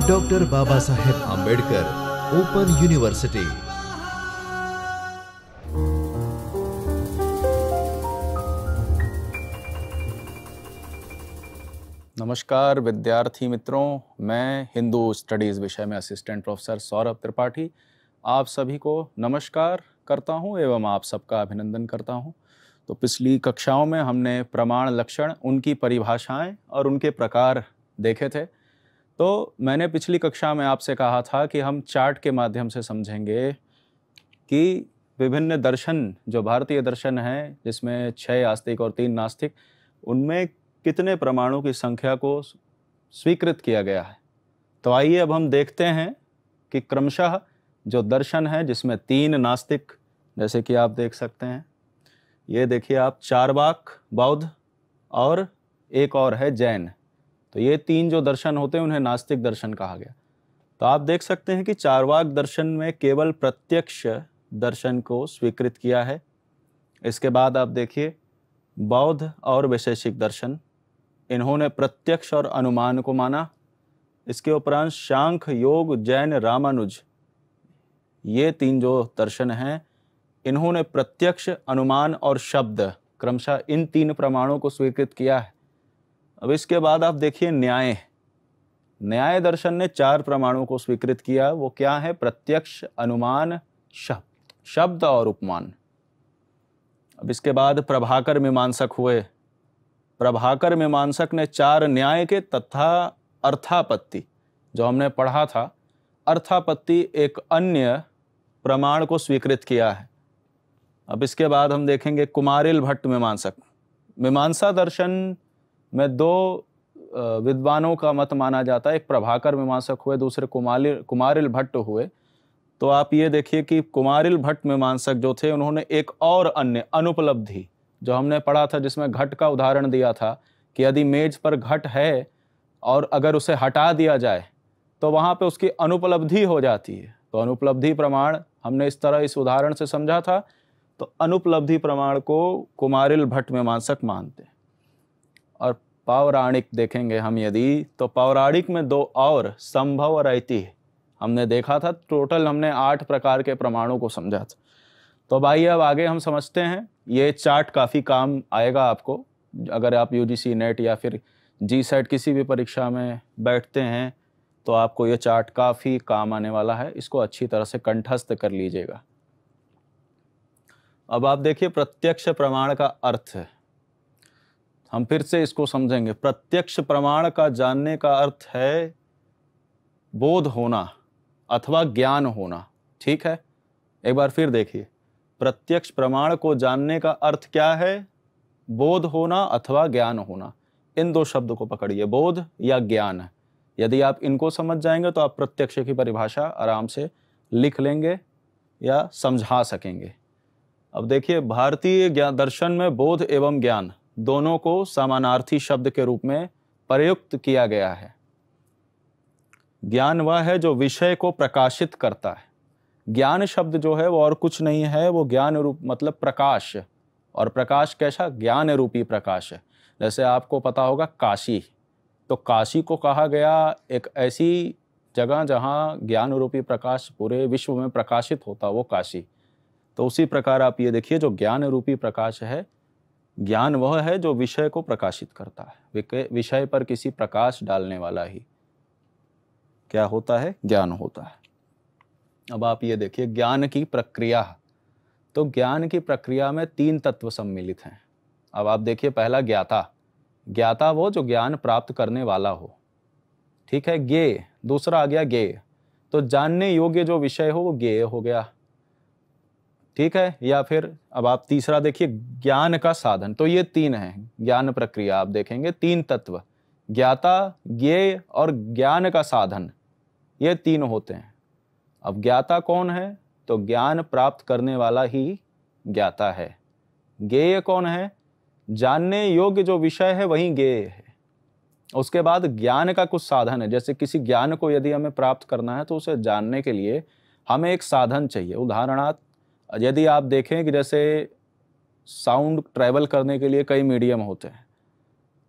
Doctor Baba Saheb Ambedkar open university. नमस्कार विद्यार्थी मित्रों, मैं हिंदू स्टडीज़ विषय में असिस्टेंट प्रोफेसर सौरभ त्रिपाठी आप सभी को नमस्कार करता हूं एवं आप सबका अभिनंदन करता हूं। तो पिछली कक्षाओं में हमने प्रमाण लक्षण, उनकी परिभाषाएं और उनके प्रकार देखे थे। तो मैंने पिछली कक्षा में आपसे कहा था कि हम चार्ट के माध्यम से समझेंगे कि विभिन्न दर्शन, जो भारतीय दर्शन हैं जिसमें 6 आस्तिक और 3 नास्तिक, उनमें कितने प्रमाणों की संख्या को स्वीकृत किया गया है। तो आइए अब हम देखते हैं कि क्रमशः जो दर्शन है जिसमें 3 नास्तिक, जैसे कि आप देख सकते हैं, ये देखिए आप, चारवाक बौद्ध और एक और है जैन। तो ये 3 जो दर्शन होते हैं उन्हें नास्तिक दर्शन कहा गया। तो आप देख सकते हैं कि चारवाक दर्शन में केवल प्रत्यक्ष दर्शन को स्वीकृत किया है। इसके बाद आप देखिए बौद्ध और वैशेषिक दर्शन, इन्होंने प्रत्यक्ष और अनुमान को माना। इसके उपरांत सांख्य, योग, जैन, रामानुज, ये 3 जो दर्शन हैं इन्होंने प्रत्यक्ष, अनुमान और शब्द क्रमशः इन 3 प्रमाणों को स्वीकृत किया है। अब इसके बाद आप देखिए न्याय दर्शन ने 4 प्रमाणों को स्वीकृत किया। वो क्या है? प्रत्यक्ष, अनुमान, शब्द और उपमान। अब इसके बाद प्रभाकर मीमांसक हुए। प्रभाकर मीमांसक ने 4 न्याय के तथा अर्थापत्ति, जो हमने पढ़ा था, अर्थापत्ति एक अन्य प्रमाण को स्वीकृत किया है। अब इसके बाद हम देखेंगे कुमारिल भट्ट मीमांसक। मीमांसा दर्शन में 2 विद्वानों का मत माना जाता है, एक प्रभाकर मीमांसक हुए, दूसरे कुमारिल भट्ट हुए। तो आप ये देखिए कि कुमारिल भट्ट मीमांसक जो थे उन्होंने एक और अन्य अनुपलब्धि, जो हमने पढ़ा था जिसमें घट का उदाहरण दिया था कि यदि मेज पर घट है और अगर उसे हटा दिया जाए तो वहाँ पे उसकी अनुपलब्धि हो जाती है। तो अनुपलब्धि प्रमाण हमने इस तरह इस उदाहरण से समझा था। तो अनुपलब्धि प्रमाण को कुमारिल भट्ट मीमांसक मानते हैं। और पौराणिक देखेंगे हम यदि, तो पौराणिक में 2 और, संभव और ऐतिह्य, हमने देखा था। टोटल हमने 8 प्रकार के प्रमाणों को समझा था। तो भाई अब आगे हम समझते हैं। ये चार्ट काफ़ी काम आएगा आपको, अगर आप यूजीसी नेट या फिर जीसेट किसी भी परीक्षा में बैठते हैं तो आपको ये चार्ट काफ़ी काम आने वाला है। इसको अच्छी तरह से कंठस्थ कर लीजिएगा। अब आप देखिए प्रत्यक्ष प्रमाण का अर्थ है, हम फिर से इसको समझेंगे। प्रत्यक्ष प्रमाण का जानने का अर्थ है बोध होना अथवा ज्ञान होना। ठीक है, एक बार फिर देखिए, प्रत्यक्ष प्रमाण को जानने का अर्थ क्या है? बोध होना अथवा ज्ञान होना। इन 2 शब्द को पकड़िए, बोध या ज्ञान। यदि आप इनको समझ जाएंगे तो आप प्रत्यक्ष की परिभाषा आराम से लिख लेंगे या समझा सकेंगे। अब देखिए भारतीय दर्शन में बोध एवं ज्ञान दोनों को समानार्थी शब्द के रूप में प्रयुक्त किया गया है। ज्ञान वह है जो विषय को प्रकाशित करता है। ज्ञान शब्द जो है वो और कुछ नहीं है, वो ज्ञान रूप मतलब प्रकाश। और प्रकाश कैसा? ज्ञान रूपी प्रकाश है। जैसे आपको पता होगा काशी, तो काशी को कहा गया एक ऐसी जगह जहाँ ज्ञान रूपी प्रकाश पूरे विश्व में प्रकाशित होता, वो काशी। तो उसी प्रकार आप ये देखिए, जो ज्ञान रूपी प्रकाश है, ज्ञान वह है जो विषय को प्रकाशित करता है। विषय पर किसी प्रकाश डालने वाला ही क्या होता है? ज्ञान होता है। अब आप ये देखिए ज्ञान की प्रक्रिया। तो ज्ञान की प्रक्रिया में 3 तत्व सम्मिलित हैं। अब आप देखिए, पहला ज्ञाता। ज्ञाता वो जो ज्ञान प्राप्त करने वाला हो। ठीक है, ज्ञेय। दूसरा आ गया ज्ञेय, तो जानने योग्य जो विषय हो वो ज्ञेय हो गया। ठीक है, या फिर अब आप तीसरा देखिए, ज्ञान का साधन। तो ये 3 हैं ज्ञान प्रक्रिया। आप देखेंगे 3 तत्व, ज्ञाता, ज्ञेय और ज्ञान का साधन, ये 3 होते हैं। अब ज्ञाता कौन है? तो ज्ञान प्राप्त करने वाला ही ज्ञाता है। ज्ञेय कौन है? जानने योग्य जो विषय है वही ज्ञेय है। उसके बाद ज्ञान का कुछ साधन है। जैसे किसी ज्ञान को यदि हमें प्राप्त करना है तो उसे जानने के लिए हमें एक साधन चाहिए। उदाहरणार्थ यदि आप देखें कि जैसे साउंड ट्रैवल करने के लिए कई मीडियम होते हैं,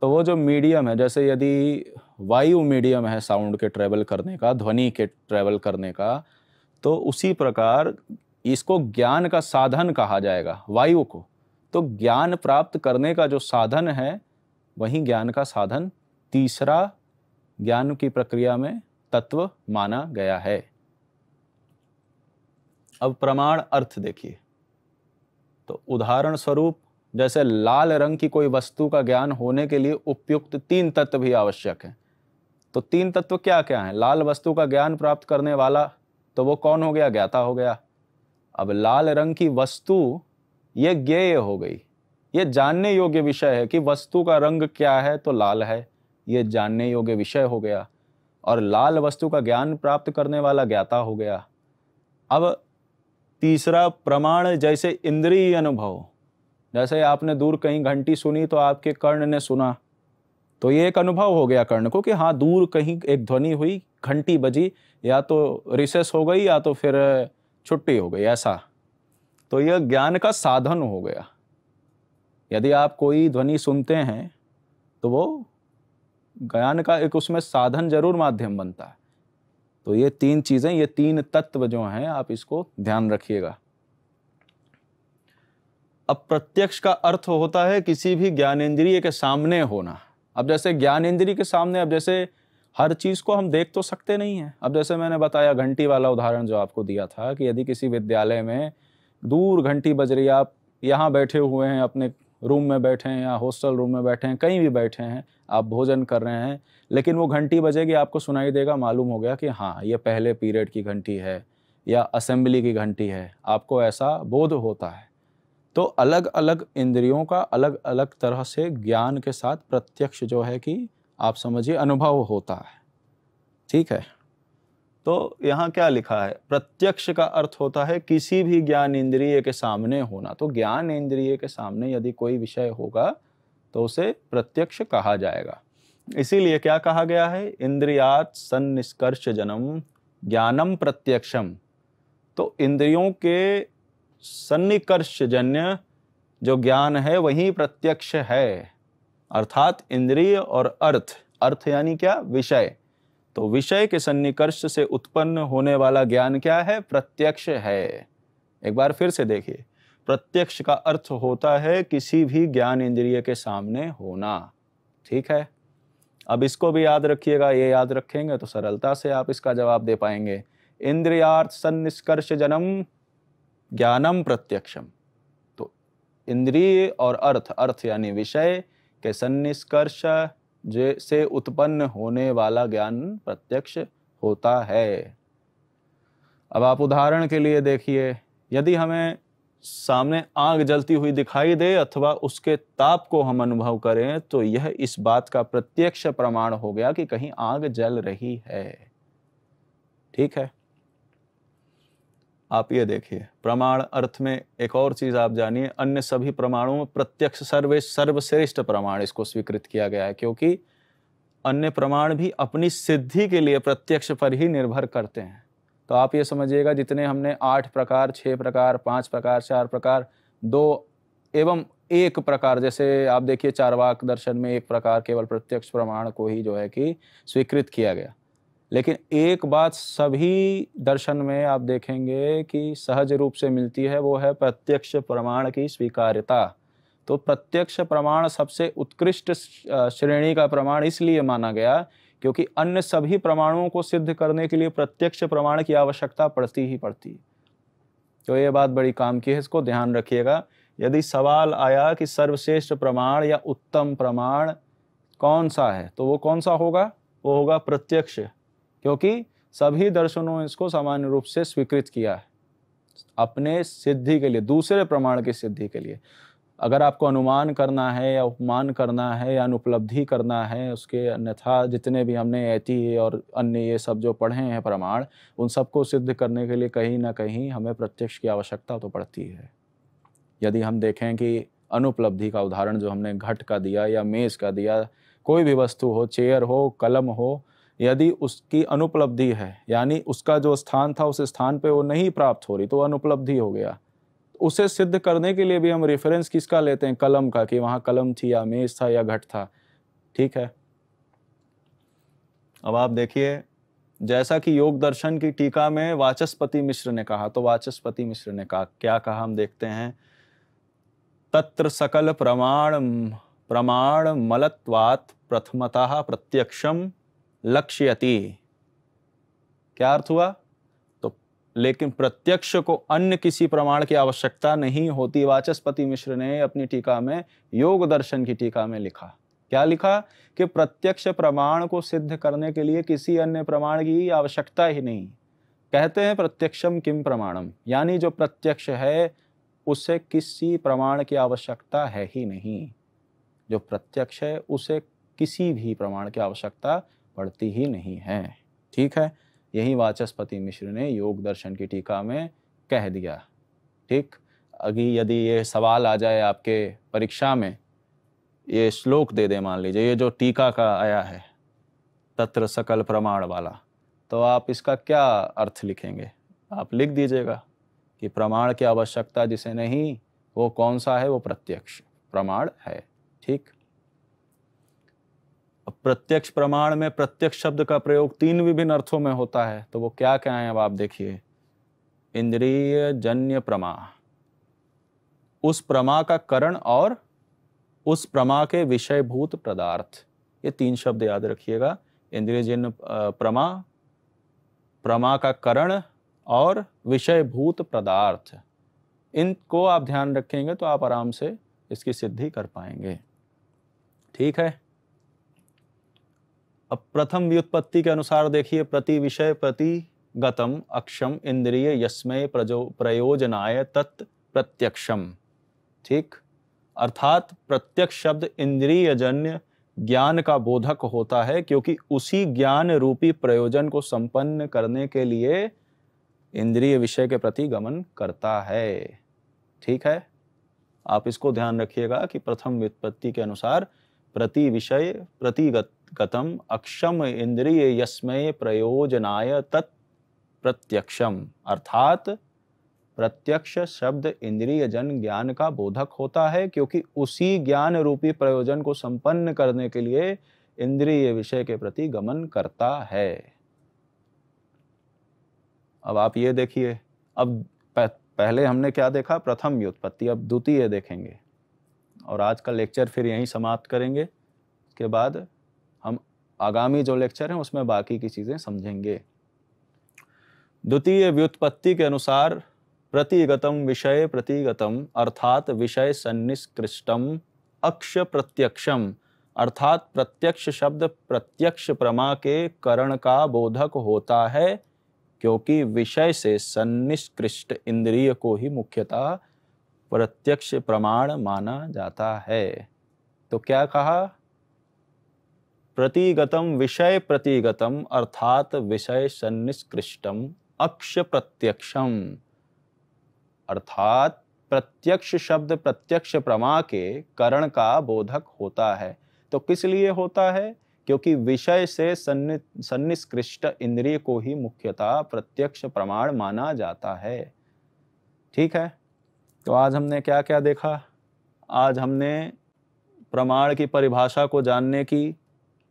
तो वो जो मीडियम है, जैसे यदि वायु मीडियम है साउंड के ट्रेवल करने का, ध्वनि के ट्रेवल करने का, तो उसी प्रकार इसको ज्ञान का साधन कहा जाएगा वायु को। तो ज्ञान प्राप्त करने का जो साधन है वही ज्ञान का साधन तीसरा ज्ञान की प्रक्रिया में तत्व माना गया है। अब प्रमाण अर्थ देखिए, तो उदाहरण स्वरूप जैसे लाल रंग की कोई वस्तु का ज्ञान होने के लिए उपयुक्त 3 तत्व भी आवश्यक हैं। तो 3 तत्व क्या क्या हैं? लाल वस्तु का ज्ञान प्राप्त करने वाला, तो वो कौन हो गया? ज्ञाता हो गया। अब लाल रंग की वस्तु ये ज्ञेय हो गई, ये जानने योग्य विषय है कि वस्तु का रंग क्या है, तो लाल है, ये जानने योग्य विषय हो गया। और लाल वस्तु का ज्ञान प्राप्त करने वाला ज्ञाता हो गया। अब तीसरा प्रमाण, जैसे इंद्रिय अनुभव, जैसे आपने दूर कहीं घंटी सुनी तो आपके कर्ण ने सुना, तो ये एक अनुभव हो गया कर्ण को कि हाँ दूर कहीं एक ध्वनि हुई, घंटी बजी, या तो रिसेस हो गई या तो फिर छुट्टी हो गई, ऐसा। तो यह ज्ञान का साधन हो गया। यदि आप कोई ध्वनि सुनते हैं तो वो ज्ञान का एक उसमें साधन जरूर माध्यम बनता है। तो ये 3 चीजें, ये 3 तत्व जो हैं, आप इसको ध्यान रखिएगा। अब प्रत्यक्ष का अर्थ होता है किसी भी ज्ञानेंद्रिय के सामने होना। अब जैसे ज्ञानेंद्रिय के सामने, अब जैसे हर चीज को हम देख तो सकते नहीं हैं। अब जैसे मैंने बताया घंटी वाला उदाहरण जो आपको दिया था कि यदि किसी विद्यालय में दूर घंटी बज रही है, आप यहाँ बैठे हुए हैं, अपने रूम में बैठे हैं या हॉस्टल रूम में बैठे हैं, कहीं भी बैठे हैं, आप भोजन कर रहे हैं, लेकिन वो घंटी बजेगी, आपको सुनाई देगा, मालूम हो गया कि हाँ ये पहले पीरियड की घंटी है या असेंबली की घंटी है, आपको ऐसा बोध होता है। तो अलग अलग इंद्रियों का अलग अलग तरह से ज्ञान के साथ प्रत्यक्ष जो है कि आप समझिए अनुभव होता है। ठीक है, तो यहाँ क्या लिखा है? प्रत्यक्ष का अर्थ होता है किसी भी ज्ञान इंद्रिय के सामने होना। तो ज्ञान इंद्रिय के सामने यदि कोई विषय होगा तो उसे प्रत्यक्ष कहा जाएगा। इसीलिए क्या कहा गया है? इंद्रियात सन्निष्कर्ष जनम ज्ञानम प्रत्यक्षम। तो इंद्रियों के सन्निकर्ष जन्य जो ज्ञान है वही प्रत्यक्ष है। अर्थात इंद्रिय और अर्थ, अर्थ यानी क्या? विषय। तो विषय के सन्निकर्ष से उत्पन्न होने वाला ज्ञान क्या है? प्रत्यक्ष है। एक बार फिर से देखिए, प्रत्यक्ष का अर्थ होता है किसी भी ज्ञान इंद्रिय के सामने होना। ठीक है, अब इसको भी याद रखिएगा, ये याद रखेंगे तो सरलता से आप इसका जवाब दे पाएंगे। इंद्रियार्थ सन्निष्कर्ष जनम ज्ञानम प्रत्यक्षम। तो इंद्रिय और अर्थ, अर्थ यानी विषय के सन्निष्कर्ष से उत्पन्न होने वाला ज्ञान प्रत्यक्ष होता है। अब आप उदाहरण के लिए देखिए, यदि हमें सामने आग जलती हुई दिखाई दे अथवा उसके ताप को हम अनुभव करें तो यह इस बात का प्रत्यक्ष प्रमाण हो गया कि कहीं आग जल रही है। ठीक है, आप ये देखिए, प्रमाण अर्थ में एक और चीज आप जानिए, अन्य सभी प्रमाणों में प्रत्यक्ष सर्वश्रेष्ठ प्रमाण इसको स्वीकृत किया गया है, क्योंकि अन्य प्रमाण भी अपनी सिद्धि के लिए प्रत्यक्ष पर ही निर्भर करते हैं। तो आप ये समझिएगा, जितने हमने 8 प्रकार, 6 प्रकार, 5 प्रकार, 4 प्रकार, 2 एवं 1 प्रकार, जैसे आप देखिए चार्वाक दर्शन में 1 प्रकार केवल प्रत्यक्ष प्रमाण को ही जो है कि स्वीकृत किया गया। लेकिन एक बात सभी दर्शन में आप देखेंगे कि सहज रूप से मिलती है, वो है प्रत्यक्ष प्रमाण की स्वीकार्यता। तो प्रत्यक्ष प्रमाण सबसे उत्कृष्ट श्रेणी का प्रमाण इसलिए माना गया क्योंकि अन्य सभी प्रमाणों को सिद्ध करने के लिए प्रत्यक्ष प्रमाण की आवश्यकता पड़ती ही पड़ती है। तो ये बात बड़ी काम की है, इसको ध्यान रखिएगा। यदि सवाल आया कि सर्वश्रेष्ठ प्रमाण या उत्तम प्रमाण कौन सा है, तो वो कौन सा होगा? वो होगा प्रत्यक्ष, क्योंकि सभी दर्शनों इसको सामान्य रूप से स्वीकृत किया है अपने सिद्धि के लिए, दूसरे प्रमाण की सिद्धि के लिए। अगर आपको अनुमान करना है या उपमान करना है या अनुपलब्धि करना है उसके, अन्यथा जितने भी हमने ऐति और अन्य ये सब जो पढ़े हैं प्रमाण, उन सबको सिद्ध करने के लिए कहीं ना कहीं हमें प्रत्यक्ष की आवश्यकता तो पड़ती है। यदि हम देखें कि अनुपलब्धि का उदाहरण जो हमने घट का दिया या मेज का दिया, कोई भी वस्तु हो, चेयर हो, कलम हो, यदि उसकी अनुपलब्धि है यानी उसका जो स्थान था उस स्थान पे वो नहीं प्राप्त हो रही, तो अनुपलब्धि हो गया। उसे सिद्ध करने के लिए भी हम रेफरेंस किसका लेते हैं? कलम का, कि वहाँ कलम थी या मेज था या घट था। ठीक है। अब आप देखिए, जैसा कि योग दर्शन की टीका में वाचस्पति मिश्र ने कहा, तो वाचस्पति मिश्र ने कहा, क्या कहा हम देखते हैं। तत्र सकल प्रमाण मलत्वात् प्रथमतः प्रत्यक्षम लक्ष्यति। क्या अर्थ हुआ? तो लेकिन प्रत्यक्ष को अन्य किसी प्रमाण की आवश्यकता नहीं होती। वाचस्पति मिश्र ने अपनी टीका में, योग दर्शन की टीका में लिखा, क्या लिखा कि प्रत्यक्ष प्रमाण को सिद्ध करने के लिए किसी अन्य प्रमाण की आवश्यकता ही नहीं। कहते हैं प्रत्यक्षम किम प्रमाणम, यानी जो प्रत्यक्ष है उसे किसी प्रमाण की आवश्यकता है ही नहीं। जो प्रत्यक्ष है उसे किसी भी प्रमाण की आवश्यकता पड़ती ही नहीं है। ठीक है, यही वाचस्पति मिश्र ने योग दर्शन की टीका में कह दिया। ठीक, अभी यदि ये सवाल आ जाए आपके परीक्षा में, ये श्लोक दे दे, मान लीजिए ये जो टीका का आया है तत्र सकल प्रमाण वाला, तो आप इसका क्या अर्थ लिखेंगे? आप लिख दीजिएगा कि प्रमाण की आवश्यकता जिसे नहीं, वो कौन सा है? वो प्रत्यक्ष प्रमाण है। ठीक, अब प्रत्यक्ष प्रमाण में प्रत्यक्ष शब्द का प्रयोग 3 विभिन्न अर्थों में होता है, तो वो क्या क्या है अब आप देखिए। इंद्रिय जन्य प्रमा, उस प्रमा का करण और उस प्रमा के विषयभूत पदार्थ, ये 3 शब्द याद रखिएगा। इंद्रिय जन्य प्रमा, प्रमा का करण और विषयभूत पदार्थ, इनको आप ध्यान रखेंगे तो आप आराम से इसकी सिद्धि कर पाएंगे। ठीक है, अब प्रथम व्युत्पत्ति के अनुसार देखिए, प्रति विषय प्रतिगतम अक्षम इंद्रिय यस्मै प्रयोजनाय तत् प्रत्यक्षम। ठीक, अर्थात प्रत्यक्ष शब्द इंद्रियजन्य ज्ञान का बोधक होता है, क्योंकि उसी ज्ञान रूपी प्रयोजन को संपन्न करने के लिए इंद्रिय विषय के प्रति गमन करता है। ठीक है, आप इसको ध्यान रखिएगा कि प्रथम व्युत्पत्ति के अनुसार प्रति विषय प्रतिगतम अक्षम इंद्रिय यस्मै प्रयोजनाय तत् प्रत्यक्षम, अर्थात प्रत्यक्ष शब्द इंद्रिय जन ज्ञान का बोधक होता है, क्योंकि उसी ज्ञान रूपी प्रयोजन को संपन्न करने के लिए इंद्रिय विषय के प्रति गमन करता है। अब आप ये देखिए, अब पहले हमने क्या देखा? प्रथम व्युत्पत्ति। अब द्वितीय देखेंगे और आज का लेक्चर फिर यहीं समाप्त करेंगे। उसके बाद हम आगामी जो लेक्चर हैं उसमें बाकी की चीजें समझेंगे। द्वितीय व्युत्पत्ति के अनुसार प्रतिगतम विषय प्रतिगतम, अर्थात विषय सन्निष्कृष्टम अक्ष प्रत्यक्षम, अर्थात प्रत्यक्ष शब्द प्रत्यक्ष प्रमा के करण का बोधक होता है, क्योंकि विषय से सन्निष्कृष्ट इंद्रिय को ही मुख्यतः प्रत्यक्ष प्रमाण माना जाता है। तो क्या कहा? प्रतिगतम विषय प्रतिगतम, अर्थात विषय सन्निष्कृष्टम अक्ष प्रत्यक्षम, अर्थात प्रत्यक्ष शब्द प्रत्यक्ष प्रमा के करण का बोधक होता है। तो किस लिए होता है? क्योंकि विषय से सन्निष्कृष्ट इंद्रिय को ही मुख्यतः प्रत्यक्ष प्रमाण माना जाता है। ठीक है, तो आज हमने क्या क्या देखा? आज हमने प्रमाण की परिभाषा को जानने की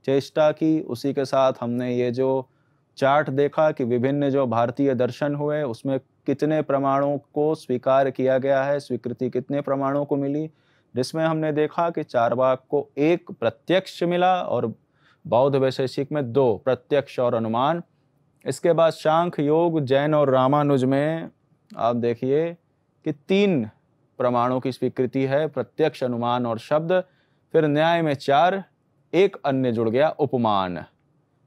चेष्टा की, उसी के साथ हमने ये जो चार्ट देखा कि विभिन्न जो भारतीय दर्शन हुए उसमें कितने प्रमाणों को स्वीकार किया गया है, स्वीकृति कितने प्रमाणों को मिली, जिसमें हमने देखा कि चार्वाक को 1 प्रत्यक्ष मिला और बौद्ध वैशेषिक में 2 प्रत्यक्ष और अनुमान। इसके बाद सांख्य योग जैन और रामानुज में आप देखिए कि 3 प्रमाणों की स्वीकृति है, प्रत्यक्ष अनुमान और शब्द। फिर न्याय में 4, 1 अन्य जुड़ गया उपमान।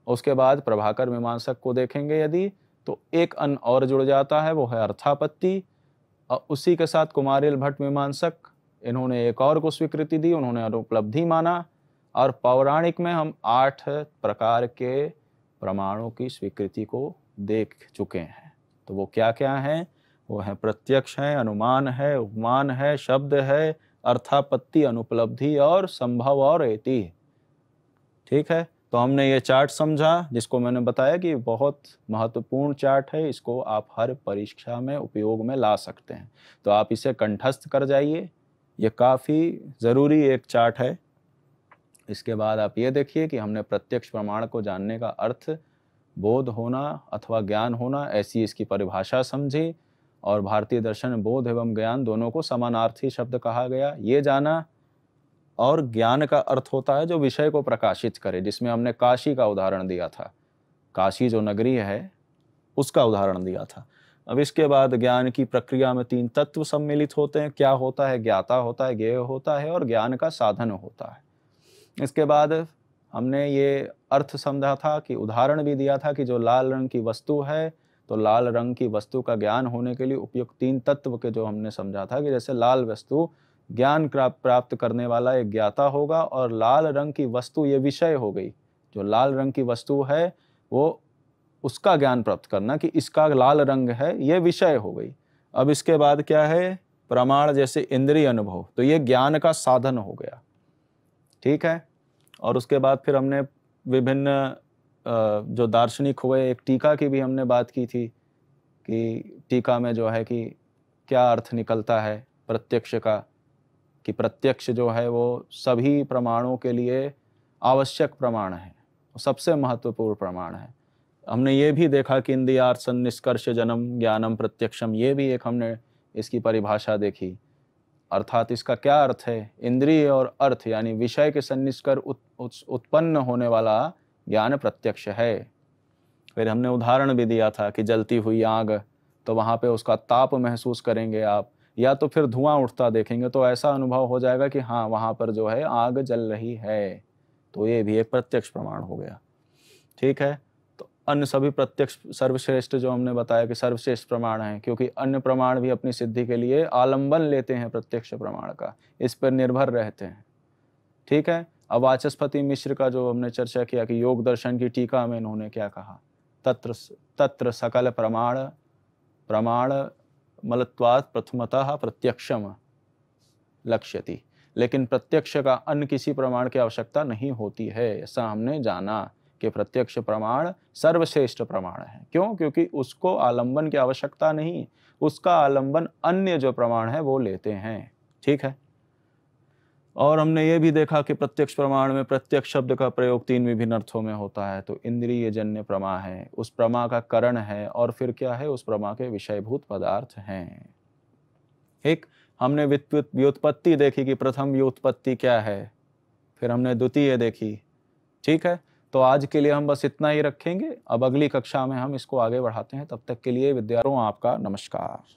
उसके बाद प्रभाकर मीमांसक को देखेंगे यदि, तो 1 अन्य और जुड़ जाता है, वो है अर्थापत्ति। और उसी के साथ कुमारिल भट्ट मीमांसक, इन्होंने एक और को स्वीकृति दी, उन्होंने अनुपलब्धि माना। और पौराणिक में हम 8 प्रकार के प्रमाणों की स्वीकृति को देख चुके हैं। तो वो क्या क्या हैं? वो है प्रत्यक्ष है, अनुमान है, उपमान है, शब्द है, अर्थापत्ति, अनुपलब्धि और संभव और एति। ठीक है, तो हमने ये चार्ट समझा, जिसको मैंने बताया कि बहुत महत्वपूर्ण चार्ट है, इसको आप हर परीक्षा में उपयोग में ला सकते हैं। तो आप इसे कंठस्थ कर जाइए, ये काफ़ी ज़रूरी एक चार्ट है। इसके बाद आप ये देखिए कि हमने प्रत्यक्ष प्रमाण को जानने का अर्थ बोध होना अथवा ज्ञान होना, ऐसी इसकी परिभाषा समझी। और भारतीय दर्शन में बोध एवं ज्ञान दोनों को समानार्थी शब्द कहा गया, ये जाना। और ज्ञान का अर्थ होता है जो विषय को प्रकाशित करे, जिसमें हमने काशी का उदाहरण दिया था, काशी जो नगरी है उसका उदाहरण दिया था। अब इसके बाद ज्ञान की प्रक्रिया में 3 तत्व सम्मिलित होते हैं। क्या होता है? ज्ञाता होता है, ज्ञेय होता है और ज्ञान का साधन होता है। इसके बाद हमने ये अर्थ समझा था कि उदाहरण भी दिया था कि जो लाल रंग की वस्तु है, तो लाल रंग की वस्तु का ज्ञान होने के लिए उपयुक्त 3 तत्व के जो हमने समझा था कि जैसे लाल वस्तु ज्ञान प्राप्त करने वाला एक ज्ञाता होगा, और लाल रंग की वस्तु ये विषय हो गई। जो लाल रंग की वस्तु है वो उसका ज्ञान प्राप्त करना कि इसका लाल रंग है, ये विषय हो गई। अब इसके बाद क्या है? प्रमाण, जैसे इंद्रिय अनुभव, तो ये ज्ञान का साधन हो गया। ठीक है। और उसके बाद फिर हमने विभिन्न जो दार्शनिक हुए, एक टीका की भी हमने बात की थी कि टीका में जो है कि क्या अर्थ निकलता है प्रत्यक्ष का, कि प्रत्यक्ष जो है वो सभी प्रमाणों के लिए आवश्यक प्रमाण है, सबसे महत्वपूर्ण प्रमाण है। हमने ये भी देखा कि इंद्रियार्थ सन्निष्कर्ष जन्म ज्ञानम प्रत्यक्षम, ये भी एक हमने इसकी परिभाषा देखी। अर्थात इसका क्या अर्थ है? इंद्रिय और अर्थ यानी विषय के सन्निष्कर उत्पन्न होने वाला ज्ञान प्रत्यक्ष है। फिर हमने उदाहरण भी दिया था कि जलती हुई आग, तो वहाँ पे उसका ताप महसूस करेंगे आप, या तो फिर धुआं उठता देखेंगे तो ऐसा अनुभव हो जाएगा कि हाँ वहाँ पर जो है आग जल रही है, तो ये भी एक प्रत्यक्ष प्रमाण हो गया। ठीक है। तो अन्य सभी प्रत्यक्ष सर्वश्रेष्ठ जो हमने बताया कि सर्वश्रेष्ठ प्रमाण है, क्योंकि अन्य प्रमाण भी अपनी सिद्धि के लिए आलंबन लेते हैं प्रत्यक्ष प्रमाण का, इस पर निर्भर रहते हैं। ठीक है। अब वाचस्पति मिश्र का जो हमने चर्चा किया कि योग दर्शन की टीका में इन्होंने क्या कहा, तत्र सकल प्रमाण मलत्वात् प्रथमतः प्रत्यक्षम लक्ष्यति, लेकिन प्रत्यक्ष का अन्य किसी प्रमाण की आवश्यकता नहीं होती है। ऐसा हमने जाना कि प्रत्यक्ष प्रमाण सर्वश्रेष्ठ प्रमाण है। क्यों? क्योंकि उसको आलंबन की आवश्यकता नहीं, उसका आलंबन अन्य जो प्रमाण है वो लेते हैं। ठीक है। और हमने ये भी देखा कि प्रत्यक्ष प्रमाण में प्रत्यक्ष शब्द का प्रयोग 3 विभिन्न अर्थों में होता है। तो इंद्रिय जन्य प्रमा है, उस प्रमा का करण है, और फिर क्या है? उस प्रमा के विषयभूत पदार्थ हैं। एक हमने व्युत्पत्ति देखी कि प्रथम व्युत्पत्ति क्या है, फिर हमने द्वितीय देखी। ठीक है। तो आज के लिए हम बस इतना ही रखेंगे। अब अगली कक्षा में हम इसको आगे बढ़ाते हैं। तब तक के लिए विद्यार्थियों आपका नमस्कार।